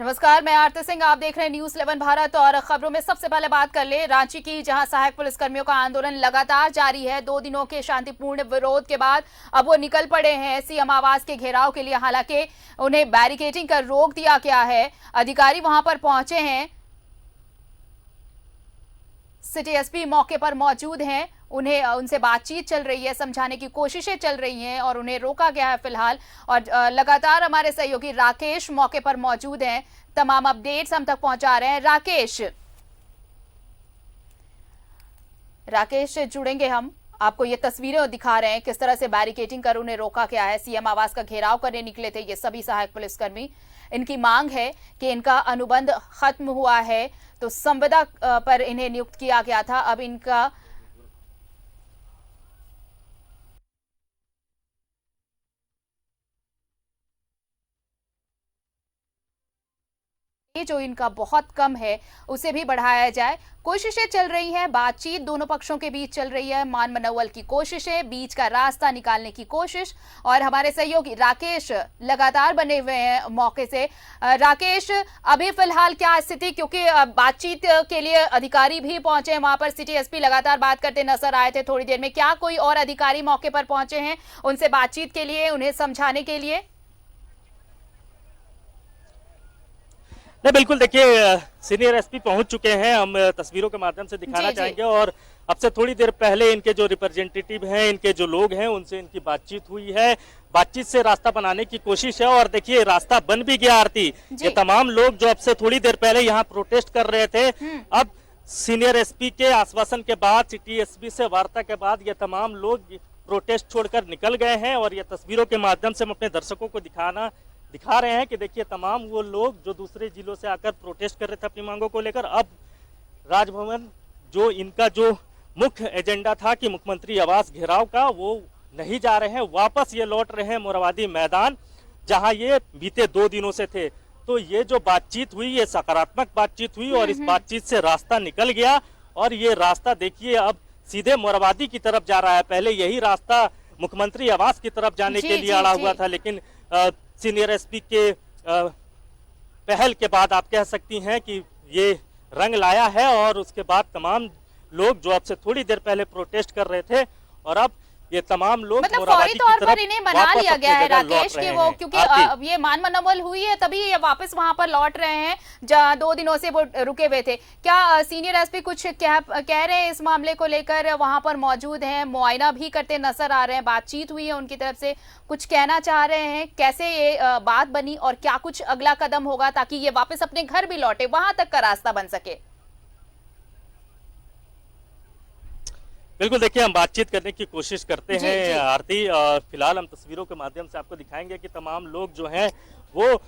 नमस्कार, मैं आरती सिंह। आप देख रहे हैं न्यूज़ 11 भारत और खबरों में सबसे पहले बात कर ले रांची की, जहां सहायक पुलिसकर्मियों का आंदोलन लगातार जारी है। 2 दिनों के शांतिपूर्ण विरोध के बाद अब वो निकल पड़े हैं सीएम आवास के घेराव के लिए। हालांकि उन्हें बैरिकेडिंग कर रोक दिया गया है। अधिकारी वहां पर पहुंचे हैं, सिटी एसपी मौके पर मौजूद हैं। उनसे बातचीत चल रही है, समझाने की कोशिशें चल रही हैं और उन्हें रोका गया है फिलहाल। और लगातार हमारे सहयोगी राकेश मौके पर मौजूद हैं, तमाम अपडेट्स हम तक पहुंचा रहे हैं। राकेश जुड़ेंगे हम, आपको ये तस्वीरें दिखा रहे हैं किस तरह से बैरिकेडिंग कर उन्हें रोका गया है। सीएम आवास का घेराव करने निकले थे ये सभी सहायक पुलिसकर्मी। इनकी मांग है कि इनका अनुबंध खत्म हुआ है, तो संविदा पर इन्हें नियुक्त किया गया था। अब इनका जो इनका बहुत कम है उसे भी बढ़ाया जाए। कोशिशें चल रही हैं, बातचीत दोनों पक्षों के बीच चल रही है, मान मनोवल की कोशिशें, बीच का रास्ता निकालने की कोशिश। और हमारे सहयोगी राकेश लगातार बने हुए हैं मौके से। राकेश, अभी फिलहाल क्या स्थिति, क्योंकि बातचीत के लिए अधिकारी भी पहुंचे हैं वहां पर, सिटी एसपी लगातार बात करते नजर आए थे थोड़ी देर में। क्या कोई और अधिकारी मौके पर पहुंचे हैं उनसे बातचीत के लिए, उन्हें समझाने के लिए? नहीं, बिल्कुल। देखिए, सीनियर एसपी पहुंच चुके हैं, हम तस्वीरों के माध्यम से दिखाना चाहेंगे। और अब से थोड़ी देर पहले इनके जो रिप्रेजेंटेटिव हैं, इनके जो लोग हैं, उनसे इनकी बातचीत हुई है। बातचीत से रास्ता बनाने की कोशिश है और देखिए रास्ता बन भी गया। आरती, ये तमाम लोग जो अब से थोड़ी देर पहले यहाँ प्रोटेस्ट कर रहे थे, अब सीनियर एसपी के आश्वासन के बाद, सिटी एसपी से वार्ता के बाद ये तमाम लोग प्रोटेस्ट छोड़कर निकल गए हैं। और ये तस्वीरों के माध्यम से हम अपने दर्शकों को दिखा रहे हैं कि देखिए तमाम वो लोग जो दूसरे जिलों से आकर प्रोटेस्ट कर रहे थे अपनी मांगों को लेकर, अब राजभवन जो इनका जो मुख्य एजेंडा था कि मुख्यमंत्री आवास घेराव का, वो नहीं जा रहे हैं। वापस ये लौट रहे हैं मोरहाबादी मैदान, जहां ये बीते 2 दिनों से थे। तो ये जो बातचीत हुई, ये सकारात्मक बातचीत हुई और इस बातचीत से रास्ता निकल गया। और ये रास्ता देखिए अब सीधे मोरहाबादी की तरफ जा रहा है। पहले यही रास्ता मुख्यमंत्री आवास की तरफ जाने के लिए अड़ा हुआ था, लेकिन सीनियर एसपी के पहल के बाद आप कह सकती हैं कि ये रंग लाया है। और उसके बाद तमाम लोग जो अब से थोड़ी देर पहले प्रोटेस्ट कर रहे थे, और अब ये तमाम लोग मतलब फौरी तौर पर इन्हें मना लिया गया है राकेश, कि वो क्योंकि ये मान मनोबल हुई है तभी ये वापस वहां पर लौट रहे हैं जहां 2 दिनों से वो रुके हुए थे। क्या सीनियर एसपी कुछ कह रहे हैं इस मामले को लेकर? वहां पर मौजूद हैं, मुआयना भी करते नजर आ रहे हैं, बातचीत हुई है उनकी तरफ से, कुछ कहना चाह रहे हैं? कैसे ये बात बनी और क्या कुछ अगला कदम होगा ताकि ये वापस अपने घर भी लौटे, वहां तक का रास्ता बन सके? बिल्कुल, देखिए हम बातचीत करने की कोशिश करते हैं आरती। फिलहाल हम तस्वीरों के माध्यम से आपको दिखाएंगे कि तमाम लोग जो हैं वो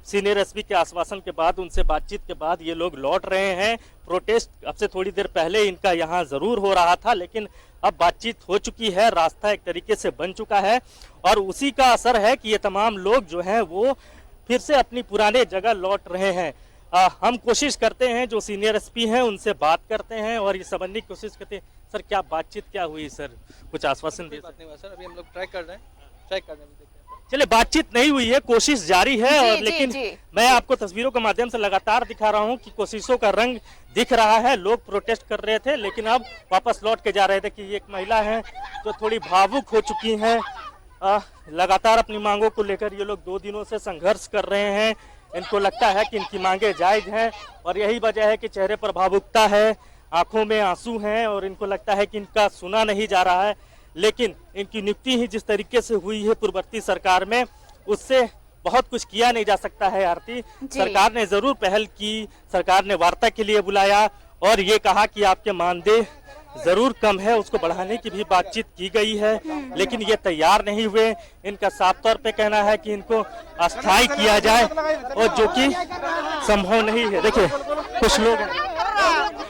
सीनियर एसपी के आश्वासन के बाद, उनसे बातचीत के बाद ये लोग लौट रहे हैं। प्रोटेस्ट अब से थोड़ी देर पहले इनका यहाँ जरूर हो रहा था, लेकिन अब बातचीत हो चुकी है, रास्ता एक तरीके से बन चुका है। और उसी का असर है कि ये तमाम लोग जो हैं वो फिर से अपनी पुराने जगह लौट रहे हैं। हम कोशिश करते हैं, जो सीनियर एसपी हैं उनसे बात करते हैं और ये समझने की कोशिश करते हैं। सर, क्या बातचीत क्या हुई सर? कुछ आश्वासन दे? बात नहीं हुआ सर, अभी हम लोग ट्राई कर रहे हैं। चलिए, बातचीत नहीं हुई है, कोशिश जारी है। और लेकिन मैं आपको तस्वीरों के माध्यम से लगातार दिखा रहा हूं कि कोशिशों का रंग दिख रहा है। लोग प्रोटेस्ट कर रहे थे लेकिन अब वापस लौट के जा रहे थे। कि एक महिला है जो थोड़ी भावुक हो चुकी हैं, लगातार अपनी मांगों को लेकर ये लोग 2 दिनों से संघर्ष कर रहे हैं। इनको लगता है कि इनकी मांगे जायज हैं और यही वजह है कि चेहरे पर भावुकता है, आंखों में आंसू हैं और इनको लगता है कि इनका सुना नहीं जा रहा है। लेकिन इनकी नियुक्ति ही जिस तरीके से हुई है पूर्ववर्ती सरकार में, उससे बहुत कुछ किया नहीं जा सकता है। आरती, सरकार ने जरूर पहल की, सरकार ने वार्ता के लिए बुलाया और ये कहा कि आपके मानदेय जरूर कम है, उसको बढ़ाने की भी बातचीत की गई है, लेकिन ये तैयार नहीं हुए। इनका साफ तौर पे कहना है कि इनको अस्थायी किया जाए, और जो कि संभव नहीं है। देखिए, कुछ लोग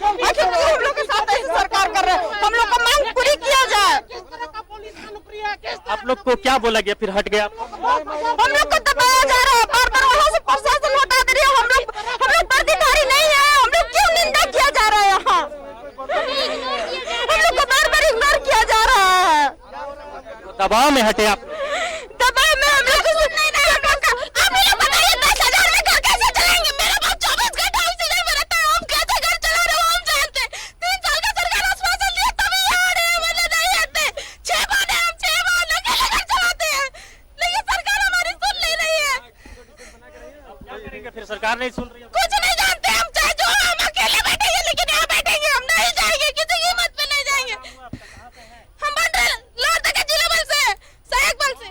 हम लोग के साथ सरकार कर रहे हैं, हम लोग का मांग पूरी किया जाए। आप लोग को क्या बोला गया, फिर हट गया? हम लोग को दबाया जा रहा है, बार-बार वहाँ से प्रशासन हटा दे रही है। हम लोग प्रतिधारी नहीं है, हम लोग क्यों निंदा किया जा रहा है? यहाँ हम लोग को बार-बार इग्नोर किया जा रहा है। दबाव में हटे आप? दबाव में हम लोग कुछ नहीं। आप ही लोग बताइए, 10,000 में घर कैसे चलाएंगे? करेंगे फिर? सरकार नहीं सुन रही है। कुछ नहीं जानते हम, चाहे जो हम अकेले बैठेंगे लेकिन यहाँ बैठेंगे, हम नहीं जाएंगे, किसी कीमत पे नहीं जाएंगे। हम बन रहे लोहरदगा के जिला बल से, सहायक बल से।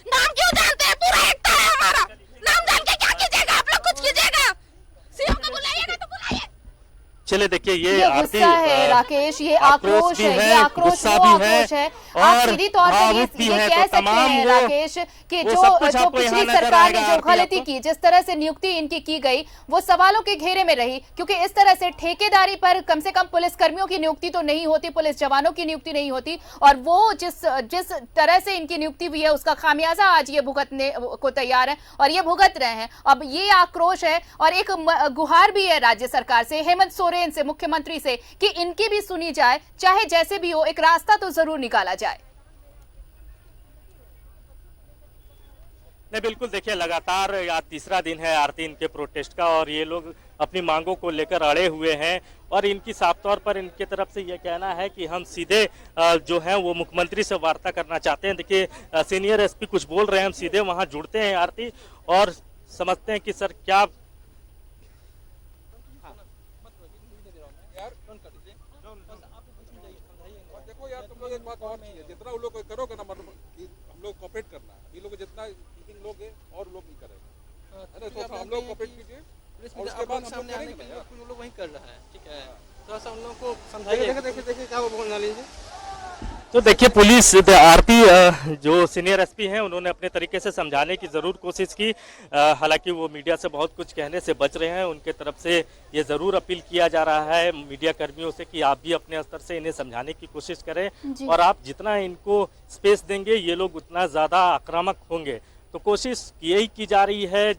नाम क्यों जानते हैं? पूरा एकता है हमारा। नाम जान के क्या कीजिएगा? आप लोग कुछ कीजिएगा। सीएम को बुलाइएगा तो बुलाइए। चले देखिए ये ये गुस्सा है राकेश, ये आक्रोश है, ये आक्रोश गुस्सा वो भी है आक्रोश है। आप और सीधी तौर पे भावुक भी ये है। कह तो सकते तमाम हैं वो- राकेश कि वो जो सब कुछ जो आपको यहाँ पिछली नजर सरकार ने आएगा जो आरती गलती आपको। की, जिस तरह से नियुक्ति इनकी की गई, वो सवालों के घेरे में रही, क्योंकि इस तरह से ठेकेदारी पर कम से कम पुलिस कर्मियों की नियुक्ति तो नहीं होती, पुलिस जवानों की नियुक्ति नहीं होती, और वो जिस तरह से इनकी नियुक्ति हुई है उसका खामियाजा आज ये भुगतने को तैयार है और ये भुगत रहे हैं। अब ये आक्रोश है और एक गुहार भी है राज्य सरकार से, हेमंत सोरेन से, मुख्यमंत्री से, कि इनकी भी सुनी जाए, चाहे जैसे भी हो, एक रास्ता तो जरूर निकाला जाए। नहीं बिल्कुल, देखिए लगातार आज तीसरा दिन है आरती इनके प्रोटेस्ट का और ये लोग अपनी मांगों को लेकर अड़े हुए हैं और इनकी साफ तौर पर इनके तरफ से ये कहना है कि हम सीधे जो है वो मुख्यमंत्री से वार्ता करना चाहते हैं। देखिए सीनियर एसपी कुछ बोल रहे हैं, हम सीधे वहां जुड़ते हैं आरती और समझते हैं कि सर क्या देखो यार, तुम लोग एक बात और नहीं है, जितना उन लोग करोगे ना, मतलब कि हम लोग कॉपरेट करना है, ये लोग जितना मीटिंग लोग है और लोग नहीं करेंगे, है ना? तो हम लोग कॉपरेट कीजिए और उसके बाद हम लोग करेंगे ना। कुछ लोग वही कर रहा है, ठीक है, थोड़ा सा उन लोगों को समझाइए। देखिए क्या वो बोलना लीजिए। तो देखिए पुलिस आरती जो सीनियर एसपी हैं उन्होंने अपने तरीके से समझाने की ज़रूर कोशिश की, हालांकि वो मीडिया से बहुत कुछ कहने से बच रहे हैं। उनके तरफ से ये ज़रूर अपील किया जा रहा है मीडिया कर्मियों से कि आप भी अपने स्तर से इन्हें समझाने की कोशिश करें और आप जितना इनको स्पेस देंगे ये लोग उतना ज़्यादा आक्रामक होंगे। तो कोशिश यही की जा रही है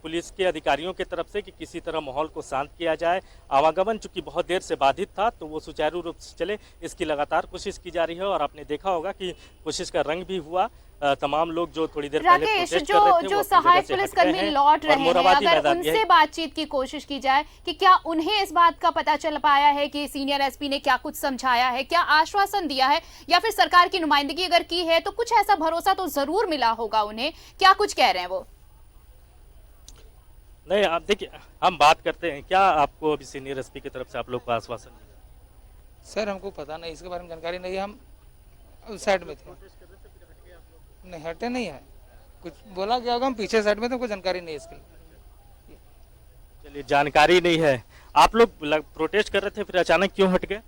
पुलिस के अधिकारियों की तरफ से कि किसी तरह माहौल को शांत किया जाए। आवागमन चूंकि बहुत देर से बाधित था तो वो सुचारू रूप से चले, इसकी लगातार कोशिश की जा रही है और आपने देखा होगा कि कोशिश का रंग भी हुआ। तमाम लोग जो थोड़ी देर पहले राकेश, प्रोटेस्ट कर रहे थे, जो वो सहायक अपनी जगह से पुलिसकर्मी हट गए हैं लौट और रहे हैं, मोरहाबादी अगर मैदान उनसे यही- बातचीत की कोशिश की जाए कि क्या उन्हें इस बात का पता चल पाया है कि सीनियर एसपी ने क्या कुछ समझाया है, क्या आश्वासन दिया है, या फिर सरकार की नुमाइंदगी अगर की है तो कुछ ऐसा भरोसा तो जरूर मिला होगा उन्हें, क्या कुछ कह रहे हैं वो? नहीं, आप देखिए हम बात करते हैं, क्या आपको अभी सीनियर एसपी की तरफ से आप लोग को आश्वासन मिला? सर हमको पता नहीं, इसके बारे में जानकारी नहीं है, हम उस साइड में थे। नहीं हटे नहीं है, कुछ बोला गया होगा, हम पीछे साइड में थे, कोई जानकारी नहीं है इसके लिए। चलिए जानकारी नहीं है। आप लोग प्रोटेस्ट कर रहे थे फिर अचानक क्यों हट गए?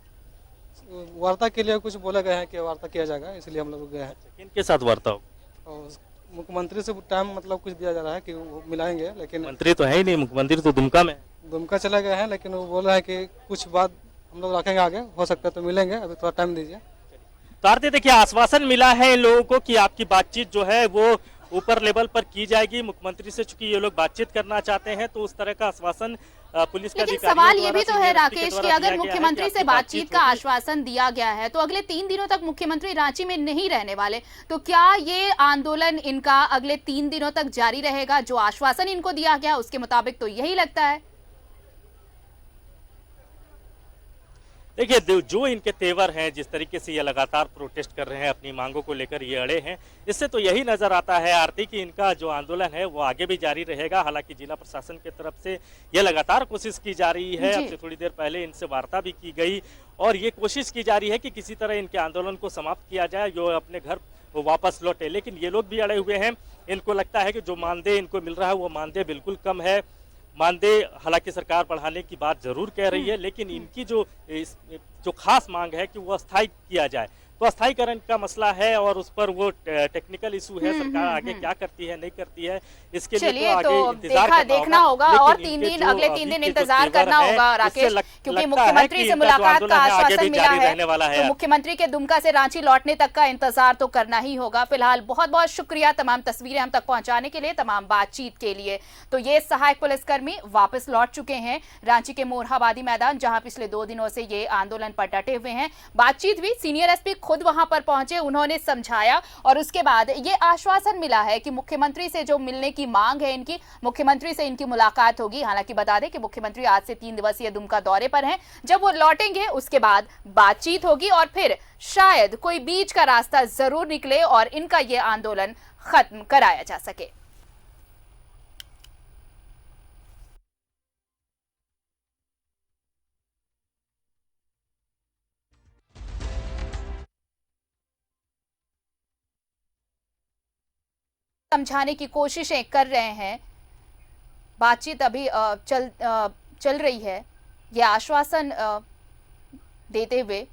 वार्ता के लिए कुछ बोला गया है कि वार्ता किया जाएगा, इसलिए हम लोग गए हैं। किनके साथ वार्ता हो? और मुख्यमंत्री से टाइम मतलब कुछ दिया जा रहा है कि वो मिलाएंगे, लेकिन मंत्री तो है ही नहीं, मुख्यमंत्री तो दुमका में है। दुमका चला गया है, लेकिन वो बोल रहा है कि कुछ बात हम लोग रखेंगे, आगे हो सकता है तो मिलेंगे, अभी थोड़ा टाइम दीजिए। तो आरती देखिए आश्वासन मिला है इन लोगों को कि आपकी बातचीत जो है वो ऊपर लेवल पर की जाएगी। मुख्यमंत्री से चूंकि ये लोग बातचीत करना चाहते हैं तो उस तरह का आश्वासन पुलिस के लेकिन अधिकारियों सवाल ये द्वारा भी तो सीनियर है एसपी के राकेश कि द्वारा अगर दिया गया है कि मुख्यमंत्री से आपकी बातचीत का होगी। आश्वासन दिया गया है तो अगले 3 दिनों तक मुख्यमंत्री रांची में नहीं रहने वाले, तो क्या ये आंदोलन इनका अगले 3 दिनों तक जारी रहेगा? जो आश्वासन इनको दिया गया उसके मुताबिक तो यही लगता है। देखिए जो इनके तेवर हैं, जिस तरीके से ये लगातार प्रोटेस्ट कर रहे हैं, अपनी मांगों को लेकर ये अड़े हैं, इससे तो यही नजर आता है आरती कि इनका जो आंदोलन है वो आगे भी जारी रहेगा। हालांकि जिला प्रशासन की तरफ से ये लगातार कोशिश की जा रही है, अब से थोड़ी देर पहले इनसे वार्ता भी की गई और ये कोशिश की जा रही है कि किसी तरह इनके आंदोलन को समाप्त किया जाए, जो अपने घर वापस लौटे। लेकिन ये लोग भी अड़े हुए हैं, इनको लगता है कि जो मानदेय इनको मिल रहा है वो मानदेय बिल्कुल कम है। मानदेय हालांकि सरकार बढ़ाने की बात जरूर कह रही है, लेकिन इनकी जो खास मांग है कि वो अस्थायी किया जाए, तो अस्थायीकरण का मसला है और उस पर वो टेक्निकल इशू है। सरकार आगे क्या करती है नहीं करती है इसके लिए चलिए तो तो आगे इंतजार देखना होगा और 3 दिन अगले 3 दिन इंतजार करना होगा राकेश, क्योंकि मुख्यमंत्री से मुलाकात का आश्वासन मिला है तो मुख्यमंत्री के दुमका से रांची लौटने तक का इंतजार तो करना ही होगा। फिलहाल बहुत बहुत शुक्रिया तमाम तस्वीरें हम तक पहुंचाने के लिए, तमाम बातचीत के लिए। तो ये सहायक पुलिसकर्मी वापस लौट चुके हैं रांची के मोरहाबादी मैदान, जहां पिछले 2 दिनों से ये आंदोलन पर डटे हुए हैं। बातचीत भी, सीनियर एसपी खुद वहां पर पहुंचे, उन्होंने समझाया और उसके बाद ये आश्वासन मिला है कि मुख्यमंत्री से जो मिलने की मांग है इनकी, मुख्यमंत्री से इनकी मुलाकात होगी। हालांकि बता दें कि मुख्यमंत्री आज से 3 दिवसीय दुमका दौरे पर हैं, जब वो लौटेंगे उसके बाद बातचीत होगी और फिर शायद कोई बीच का रास्ता जरूर निकले और इनका ये आंदोलन खत्म कराया जा सके। समझाने की कोशिशें कर रहे हैं। बातचीत अभी चल रही है, ये आश्वासन देते हुए